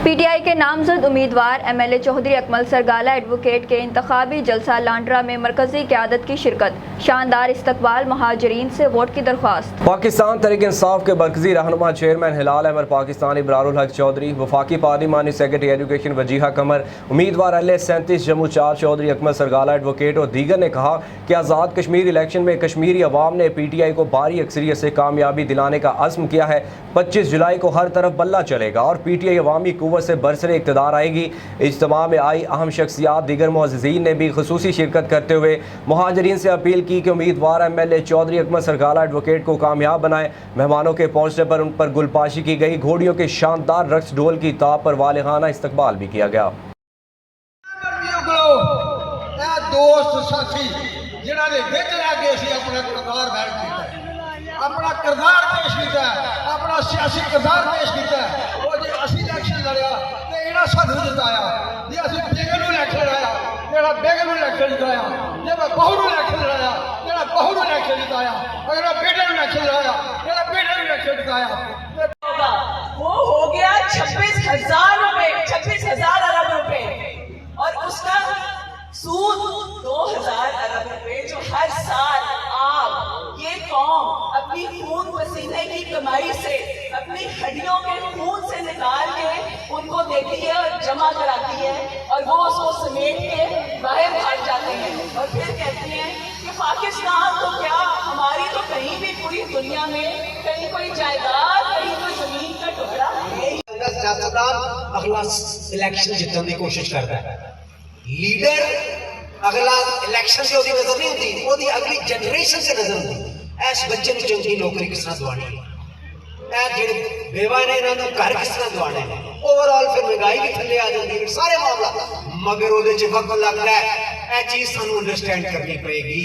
P T I के नामजद उम्मीदवार MLA चौधरी अकमल सरगाला एडवोकेट के इंतखाबी जलसा लांड्रा में मरकजी क़यादत की शिरकत, शानदार इस्तकबाल, महाजरीन से वोट की दरख्वास्त। पाकिस्तान तहरीक इंसाफ के मरकजी रहनुमा चेयरमैन हिलाल अहमद पाकिस्तानी इबरारुल हक चौधरी, वफाकी पार्लिमानी सेक्रेटरी एजुकेशन वजीहा कमर, उम्मीदवार LA37 जम्मू 4 चौधरी अकमल सरगाला एडवोकेट और दीगर ने कहा कि आज़ाद कश्मीर इलेक्शन में कश्मीरी अवाम ने PTI को भारी अक्सरियत से कामयाबी दिलाने का अज़्म किया है। 25 जुलाई को हर तरफ बल्ला चलेगा और PTI अवामी कुव्वत से बरसरे इक़्तिदार आएगी। इज्तिमा में आई अहम शख्सियात दीगर मुअज़्ज़िज़ीन ने भी ख़ुसूसी शिरकत करते हुए मुहाजिरीन से अपील की कि उम्मीदवार MLA चौधरी अकमल सरगाला एडवोकेट को कामयाब बनाएं। मेहमानों के पहुंचने पर उन पर गुलपाशी की गई। घोड़ियों के शानदार रक्स ढोल की ताब पर वालिहाना इस्तकबाल भी किया गया। दोस्त साथी जिन्हों ने विच लैके असीं अपना किरदार बैठ किया, अपना किरदार पेश किया, अपना सियासी किरदार पेश किया। वो जो असीं इलैक्शन लड़िया तो इन्होंने सानू जिताया, जे असीं बेगम नूं इलैक्शन लड़ाया तो बेगम नूं इलैक्शन जिताया, जे मैं बहू नूं इलैक्शन लड़ाया तो बहू नूं इलैक्शन जिताया, अगर मैं बेटे नूं इलैक्शन लड़ाया तो बेटे नूं इलैक्शन जिताया। वो हो गया 26,000 रुपए, 26,000 अरब रुपए, और उसका सूद 2,000 अरब रुपए जो हर साल आप ये कौम अपनी खून पसीने की कमाई से, अपनी हड्डियों के खून से निकाल के उनको देती है और जमा कराती है, और वो उसको समेट के बाहर भाग जाते हैं और फिर कहती हैं कि पाकिस्तान तो क्या, हमारी तो कहीं भी पूरी दुनिया में कहीं कोई जायदाद, कहीं कोई जमीन का टुकड़ा है। सियासतदान अगला इलेक्शन जितने की कोशिश करता है, लीडर अगला इलेक्शन से ओदी नजर नहीं होती, ओदी अगली जनरेशन से नजर होती। ऐस बच्चे को चंगी नौकरी किस तरह दवानी है, जेड़े बेवा ने इन्होंने घर किस तरह दवाने हैं, ओवरऑल फिर महंगाई भी थले आ जाती है, सारे मामला, मगर ओदे च वक्त लगता है। यह चीज सानू अंडरस्टैंड करनी पड़ेगी।